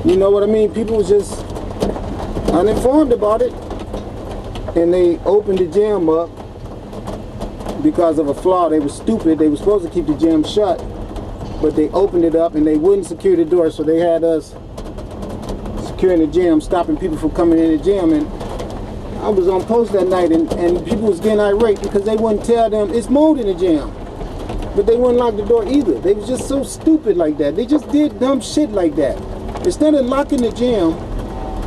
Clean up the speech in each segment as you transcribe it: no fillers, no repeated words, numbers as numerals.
You know what I mean? People was just uninformed about it, and they opened the gym up because of a flaw. They were stupid. They were supposed to keep the gym shut, but they opened it up and they wouldn't secure the door, so they had us securing the gym, stopping people from coming in the gym. And I was on post that night, and people was getting irate because they wouldn't tell them it's mold in the gym, but they wouldn't lock the door either. They was just so stupid like that. They just did dumb shit like that. Instead of locking the gym,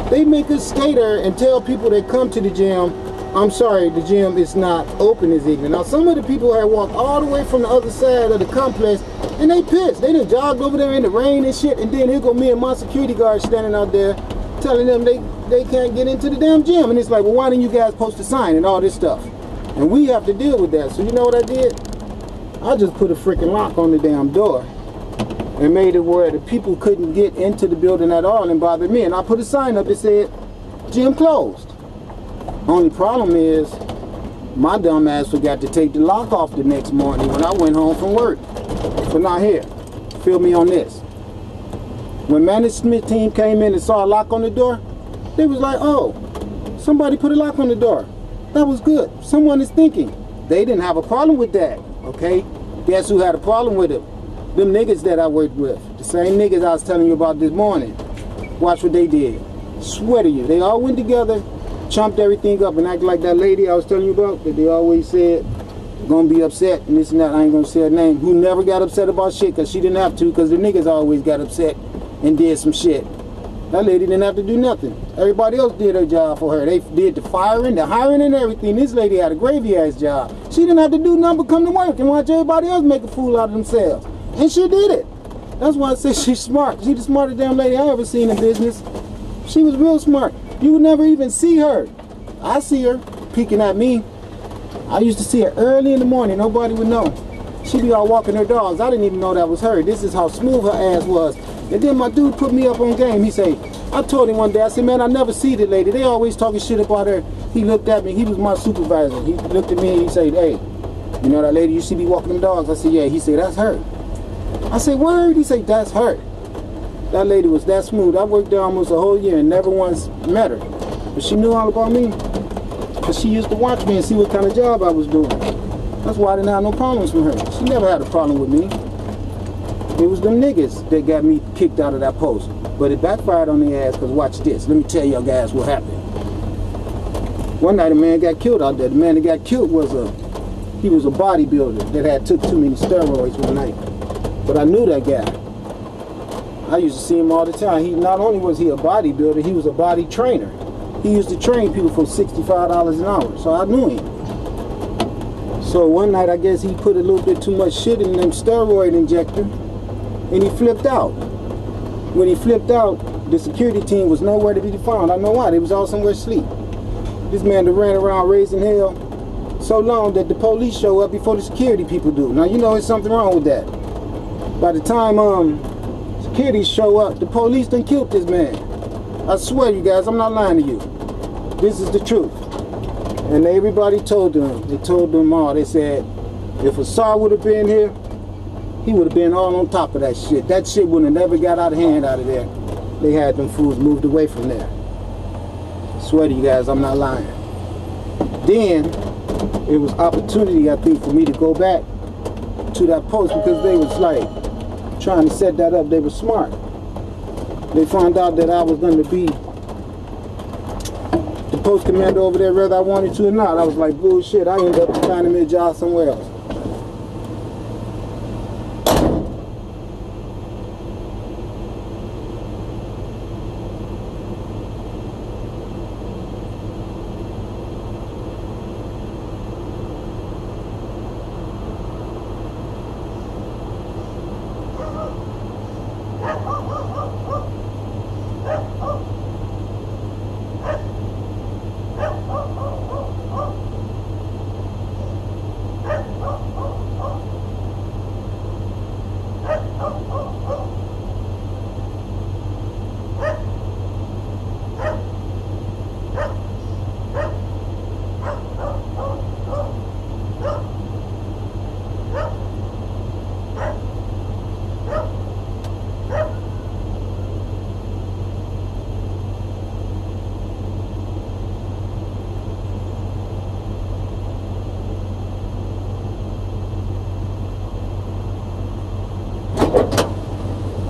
they make us stay there and tell people that come to the gym, I'm sorry, the gym is not open this evening. Now, some of the people had walked all the way from the other side of the complex, and they pissed. They done jogged over there in the rain and shit, and then here go me and my security guard standing out there telling them they can't get into the damn gym. And it's like, well, why didn't you guys post a sign and all this stuff? And we have to deal with that. So you know what I did? I just put a freaking lock on the damn door and made it where the people couldn't get into the building at all and bother me. And I put a sign up that said, gym closed. Only problem is, my dumb ass forgot to take the lock off the next morning when I went home from work. So now here, feel me on this. When management team came in and saw a lock on the door, they was like, oh, somebody put a lock on the door. That was good. Someone is thinking. They didn't have a problem with that, okay? Guess who had a problem with it? Them niggas that I worked with. The same niggas I was telling you about this morning. Watch what they did. Swear to you. They all went together, chumped everything up, and acted like that lady I was telling you about, that they always said, gonna be upset, and this and that, I ain't gonna say her name, who never got upset about shit, because she didn't have to, because the niggas always got upset and did some shit. That lady didn't have to do nothing. Everybody else did her job for her. They did the firing, the hiring, and everything. This lady had a gravy-ass job. She didn't have to do nothing but come to work and watch everybody else make a fool out of themselves. And she did it. That's why I say she's smart. She's the smartest damn lady I ever seen in business. She was real smart. You would never even see her. I see her peeking at me. I used to see her early in the morning. Nobody would know. She'd be all walking her dogs. I didn't even know that was her. This is how smooth her ass was. And then my dude put me up on game. He said, I told him one day, I said, man, I never see the lady. They always talking shit about her. He looked at me. He was my supervisor. He looked at me and he said, hey, you know that lady you see be walking them dogs? I said, yeah. He said, that's her. I said, word? He said, that's her. That lady was that smooth. I worked there almost a whole year and never once met her. But she knew all about me. Because she used to watch me and see what kind of job I was doing. That's why I didn't have no problems with her. She never had a problem with me. It was them niggas that got me kicked out of that post. But it backfired on their ass, because watch this. Let me tell y'all guys what happened. One night a man got killed out there. The man that got killed was he was a bodybuilder that had took too many steroids one night. But I knew that guy. I used to see him all the time. He not only was he a bodybuilder, he was a body trainer. He used to train people for $65 an hour. So I knew him. So one night I guess he put a little bit too much shit in them steroid injector, and he flipped out. When he flipped out, the security team was nowhere to be found. I know why. They was all somewhere asleep. This man that ran around raising hell so long that the police show up before the security people do. Now you know there's something wrong with that. By the time security show up, the police done killed this man. I swear you guys, I'm not lying to you. This is the truth. And everybody told them. They told them all. They said, if Asar would have been here, he would have been all on top of that shit. That shit would have never got out of hand out of there. They had them fools moved away from there. I swear to you guys, I'm not lying. Then, it was opportunity, I think, for me to go back to that post, because they was like trying to set that up. They were smart. They found out that I was going to be the post commander over there whether I wanted to or not. I was like, bullshit, I ended up finding me a job somewhere else.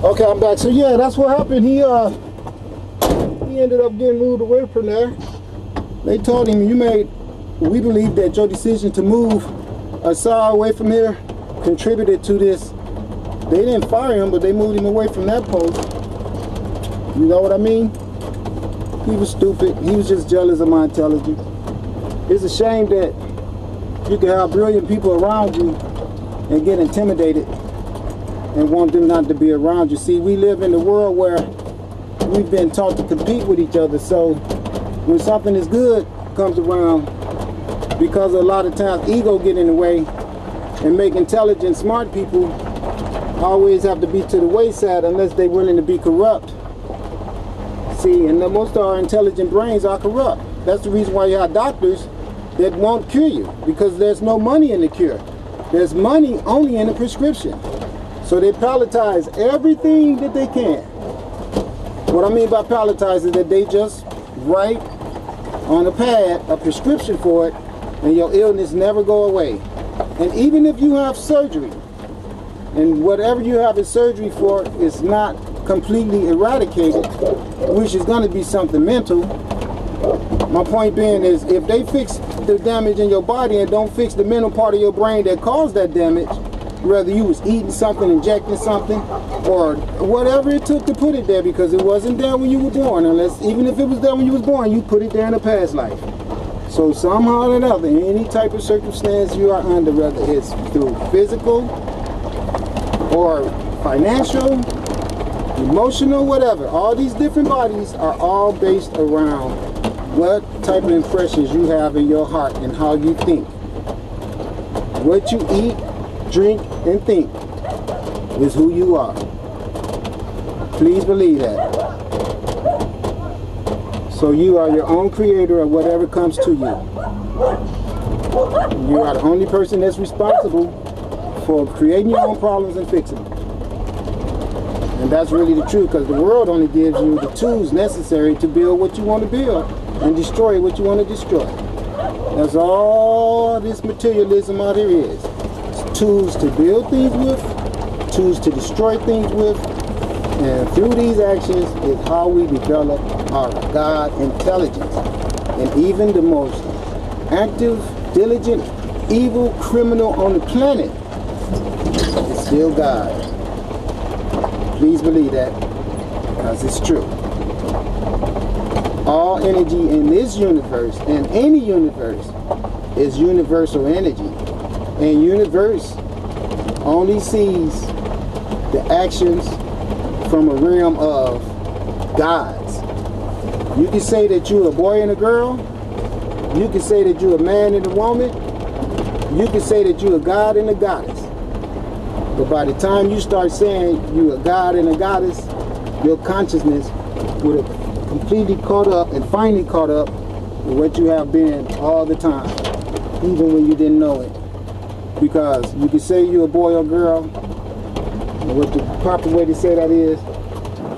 Okay, I'm back. So yeah, that's what happened. He ended up getting moved away from there. They told him, we believe that your decision to move aside away from here contributed to this. They didn't fire him, but they moved him away from that post. You know what I mean? He was stupid. He was just jealous of my intelligence. It's a shame that you can have brilliant people around you and get intimidated and want them not to be around you. See, we live in a world where we've been taught to compete with each other. So when something is good comes around, because a lot of times ego get in the way and make intelligent, smart people always have to be to the wayside unless they're willing to be corrupt. See, and most of our intelligent brains are corrupt. That's the reason why you have doctors that won't cure you, because there's no money in the cure. There's money only in the prescription. So they palletize everything that they can. What I mean by palletize is that they just write on a pad a prescription for it, and your illness never go away. And even if you have surgery, and whatever you have in surgery for is not completely eradicated, which is going to be something mental. My point being is, if they fix the damage in your body and don't fix the mental part of your brain that caused that damage, whether you was eating something, injecting something, or whatever it took to put it there, because it wasn't there when you were born, unless, even if it was there when you was born, you put it there in a past life. So somehow or another, any type of circumstance you are under, whether it's through physical or financial, emotional, whatever, all these different bodies are all based around what type of impressions you have in your heart and how you think. What you eat, drink, and think is who you are. Please believe that. So you are your own creator of whatever comes to you. You are the only person that's responsible for creating your own problems and fixing them. And that's really the truth, because the world only gives you the tools necessary to build what you want to build and destroy what you want to destroy. That's all this materialism out here is. It's tools to build things with, tools to destroy things with, and through these actions is how we develop our God intelligence. And even the most active, diligent, evil criminal on the planet is still God. Please believe that, because it's true. All energy in this universe, and any universe, is universal energy. And universe only sees the actions from a realm of gods. You can say that you're a boy and a girl. You can say that you're a man and a woman. You can say that you're a god and a goddess. But by the time you start saying you're a god and a goddess, your consciousness would have completely caught up and finally caught up with what you have been all the time, even when you didn't know it. Because you can say you're a boy or girl, and what the proper way to say that is,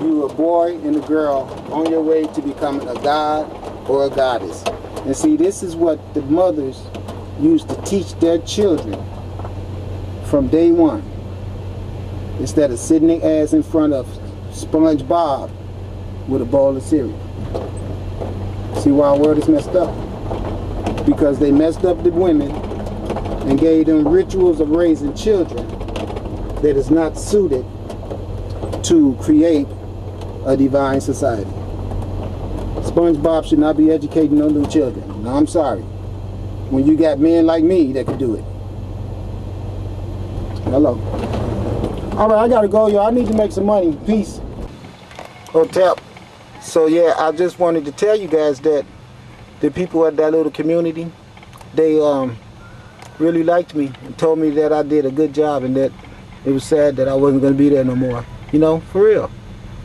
you're a boy and a girl on your way to becoming a god or a goddess. And see, this is what the mothers used to teach their children from day one. Instead of sitting their ass in front of SpongeBob with a bowl of cereal. See why our world is messed up? Because they messed up the women and gave them rituals of raising children that is not suited to create a divine society. SpongeBob should not be educating no new children. No, I'm sorry. When you got men like me that can do it. Hello. All right, I gotta go, y'all. I need to make some money. Peace. Hotel. So yeah, I just wanted to tell you guys that the people at that little community, they really liked me and told me that I did a good job, and that it was sad that I wasn't gonna be there no more. You know, for real.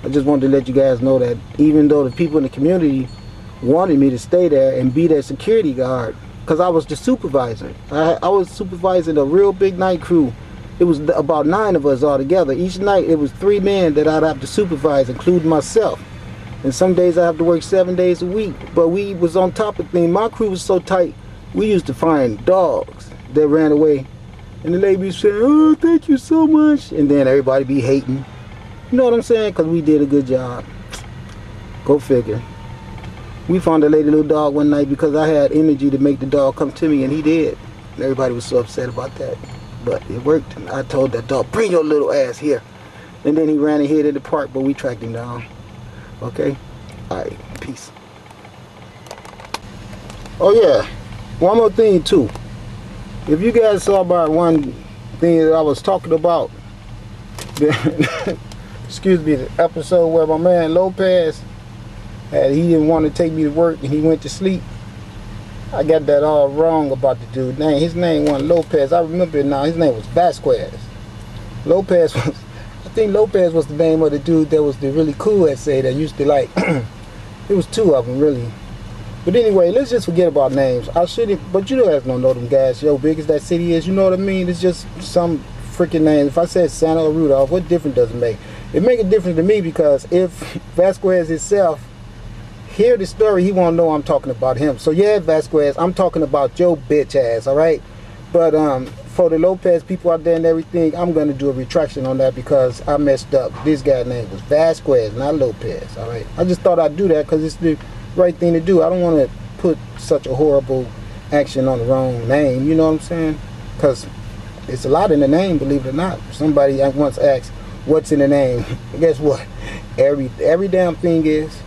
I just wanted to let you guys know that even though the people in the community wanted me to stay there and be their security guard, because I was the supervisor. I was supervising a real big night crew. It was about 9 of us all together. Each night it was 3 men that I'd have to supervise, including myself. And some days I have to work 7 days a week. But we was on top of things. My crew was so tight, we used to find dogs that ran away. And the lady be saying, "Oh, thank you so much." And then everybody be hating. You know what I'm saying? Because we did a good job. Go figure. We found a lady little dog one night because I had energy to make the dog come to me, and he did. And everybody was so upset about that. But it worked. And I told that dog, bring your little ass here. And then he ran and hid in the park, but we tracked him down. Okay? Alright, peace. Oh yeah, one more thing too. If you guys saw about one thing that I was talking about, excuse me, the episode where my man Lopez he didn't want to take me to work and he went to sleep. I got that all wrong about the dude's name. His name wasn't Lopez. I remember it now. His name was Vasquez. Lopez was, I think Lopez was the name of the dude that was the really cool essay that used to like, it was two of them really. But anyway, let's just forget about names. I shouldn't, but you guys don't know them guys. Yo, big as that city is, you know what I mean? It's just some freaking name. If I said Santa or Rudolph, what difference does it make? It make a difference to me because if Vasquez himself hear the story, he won't know I'm talking about him. So yeah, Vasquez, I'm talking about your bitch ass, all right? But for the Lopez people out there and everything, I'm gonna do a retraction on that because I messed up. This guy's name was Vasquez, not Lopez, all right? I just thought I'd do that because it's the right thing to do. I don't want to put such a horrible action on the wrong name, you know what I'm saying? Because it's a lot in the name, believe it or not. Somebody once asked, what's in the name? Guess what? Every damn thing is.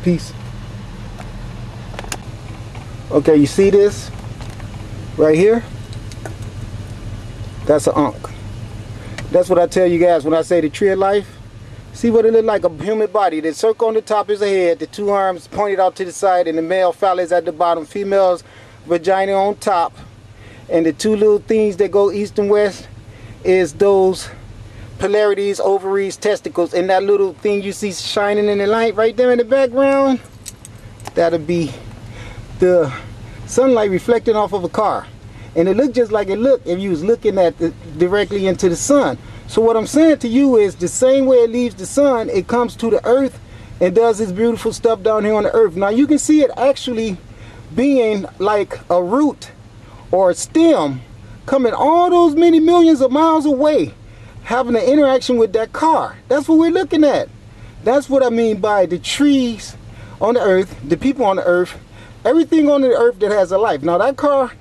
Peace. Okay, you see this right here? That's an ankh. That's what I tell you guys when I say the tree of life. See what it look like? A human body. The circle on the top is a head, the two arms pointed out to the side, and the male phallus at the bottom, female's vagina on top, and the two little things that go east and west is those polarities, ovaries, testicles, and that little thing you see shining in the light right there in the background, that'll be the sunlight reflecting off of a car. And it looked just like it looked if you was looking at directly into the sun. So what I'm saying to you is the same way it leaves the sun, it comes to the earth and does this beautiful stuff down here on the earth. Now you can see it actually being like a root or a stem coming all those many millions of miles away, having an interaction with that car. That's what we're looking at. That's what I mean by the trees on the earth, the people on the earth, everything on the earth that has a life. Now that car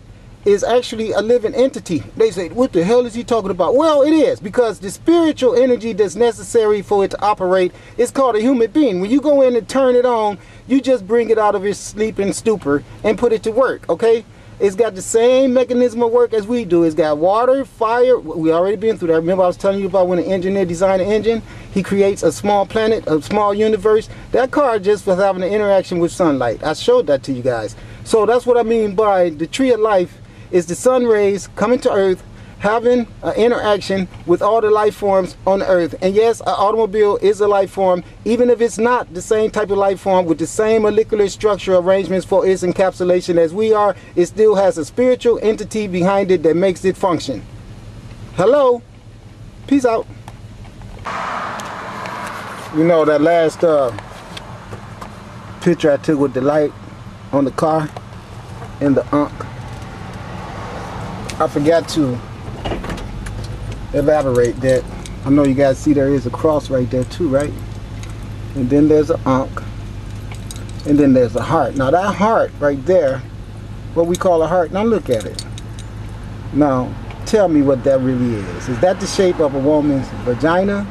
is actually a living entity. They say, what the hell is he talking about? Well, it is, because the spiritual energy that's necessary for it to operate is called a human being. When you go in and turn it on, you just bring it out of its sleeping stupor and put it to work, okay? It's got the same mechanism of work as we do. It's got water, fire. We already been through that. Remember I was telling you about when an engineer designed an engine, he creates a small planet, a small universe. That car just was having an interaction with sunlight. I showed that to you guys. So that's what I mean by the tree of life is the sun rays coming to earth, having an interaction with all the life forms on the earth. And yes, an automobile is a life form, even if it's not the same type of life form with the same molecular structure arrangements for its encapsulation as we are, it still has a spiritual entity behind it that makes it function. Hello? Peace out. You know that last picture I took with the light on the car and the ankh, I forgot to elaborate that. I know you guys see there is a cross right there too, right? And then there's an ankh, and then there's a heart. Now that heart right there, what we call a heart, now look at it. Now tell me what that really is. Is that the shape of a woman's vagina,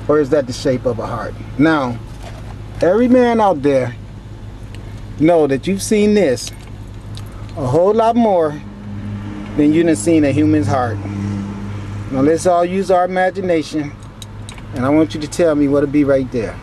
or is that the shape of a heart? Now every man out there know that you've seen this a whole lot more than you done seen a human's heart. Now let's all use our imagination, and I want you to tell me what it'll be right there.